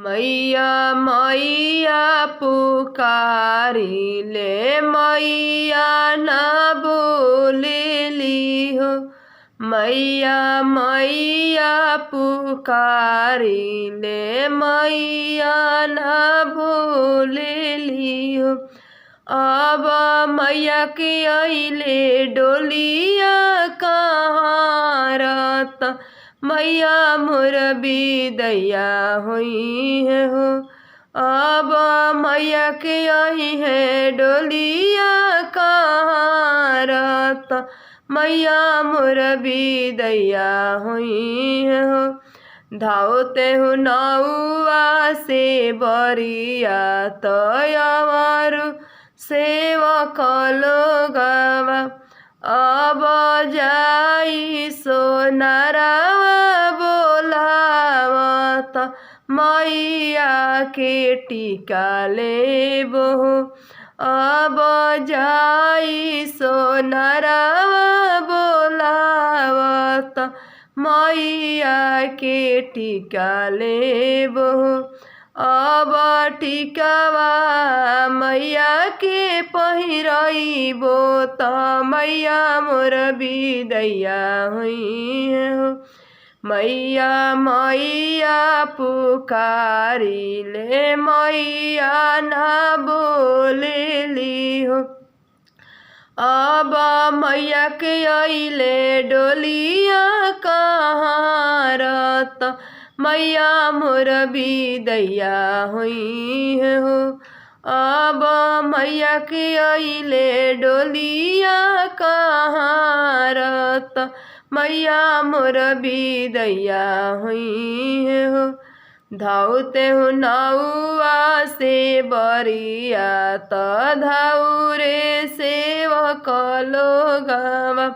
मैया मैया पुकारिले मैया न बोलेली हो। मैया मैया पुकारिले मैया न बोलेली हो। अब मैया के अइले डोलिया कहाँ रत मैया मोर बिदैया हुई है हो। अब मैया के आई है डोलिया कहाँ रत मैया मोर बिदैया हुई है हो। धावते हो नौआ से बरिया तयवारु सेवक लोगवा। अब जाई सोनारावा बोलावत मैया के टीका लेबो। अब जाई सोनारावा बोलावत मैया के टीका लेबो। अब टीकावा मैया के पहिरइबो त मैया मोर बिदैया हुई हो। मैया मैया पुकारिले मैया न बोलेली हो। अब मैया के अइले डोलिया कहाँ रत मैया मोर बिदैया हुई हो। अब मैया के अइले डोलिया कहाँ रत मैया मोर बिदैया हुई हो। धाउते हो नौआ से बरिया त धाउरे सेवक लोगवा।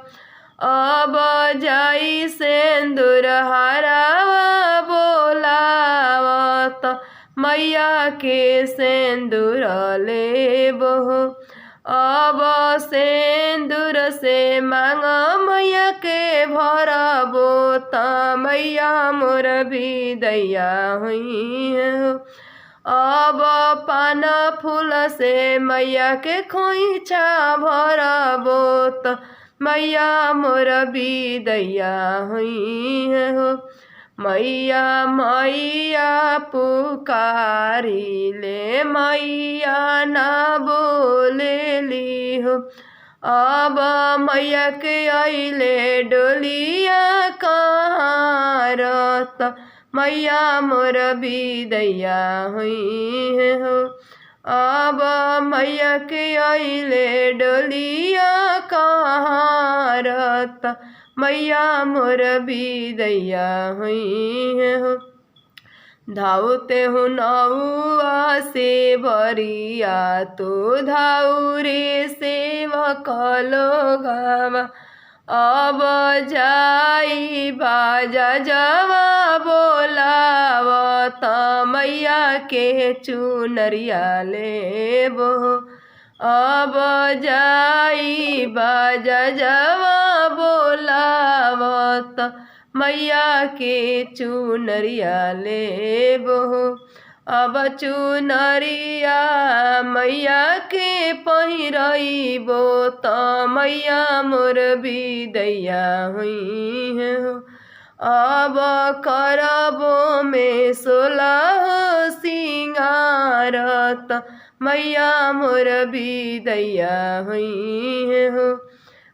अब जाई सेंदूर हरावा बोलावत मैया के सेंदूर लेबो। अब सेंदूर से मांग मैया के भरबो त मैया मोर बिदैया हुई हो। अब पान फूल से मैया के खोइछा भरबो त मैया मोर बिदैया हुई हो। मैया मैया पुकारिले मैया न बोलेली हो। अब मैया के अइले डोलिया कहाँ रत मैया मोर बिदैया हुई हो। अब मैया के अइले डोलिया कहाँ रत मैया मोर बिदैया हुई हो। धाउते हो नौआ से बरिया तो धाउरे सेवक लोगवा। अब जाई बाजा जवा बोलावत मैया के चुनरिया लेबो। अब जाई बाजा जवा बोलावत मैया के चुनरिया लेबो। अब चुनरिया मैया के पहिरइबो त मैया मोर बिदैया हुई हो। अब करबो में 16 सिंगार त मैया मोर बिदैया हुई हो।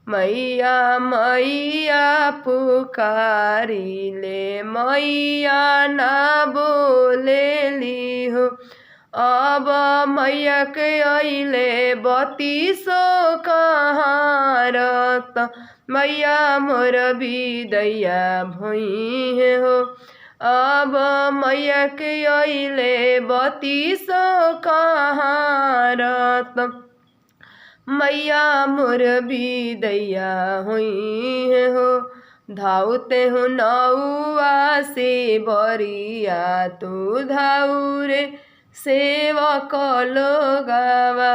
मैया मैया पुकारिले मैया न बोलेली हो। अब मैया के अइले 32 कहाँ रत मैया मोर बिदैया भुई हो। अब मैया के अइले 32 कहाँ रत मैया मोर बिदैया हुई हो। धाउते हो नौआ से बरिया तू धाउरे सेवक लोगवा।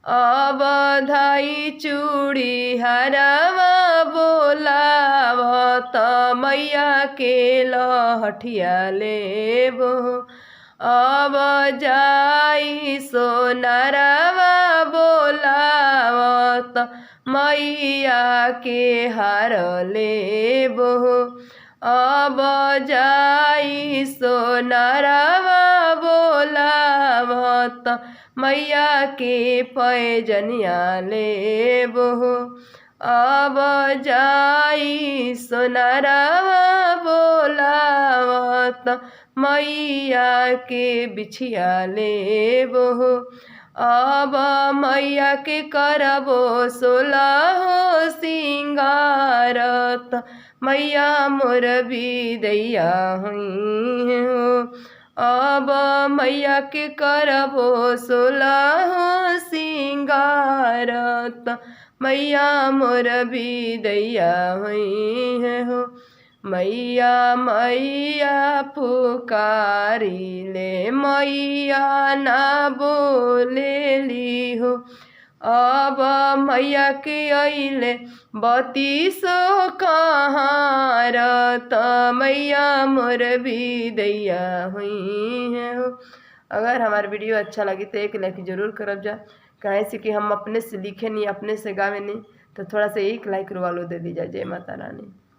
अब धाई चूड़ी हरवा बोलावत मैया के लहठिया लेबो। अब जाई सोनारवा बोलावत मैया के हार लेबो अब जाई सोनारवा बोलावत मैया के पैजनिया लेबो अब जाई सोनारवा बोलावत मैया के बिछिया लेबो अब मैया के करबो 16 सिंगारत मैया मोर बिदैया हुई हो अब मैया के करबो 16 सिंगारत मैया मोर बिदैया हुई हो मैया मैया पुकारी ले मैया ना बोलेली हो अब मैया के अइले 32 कहारत मैया मोर बिदैया हुई हो। अगर हमारा वीडियो अच्छा लगे तो एक लाइक ज़रूर करब जा, काहे से कि हम अपने से लिखे नहीं अपने से गावे नहीं, तो थोड़ा सा एक लाइक रुआ लो दे दी जाए। जय माता रानी।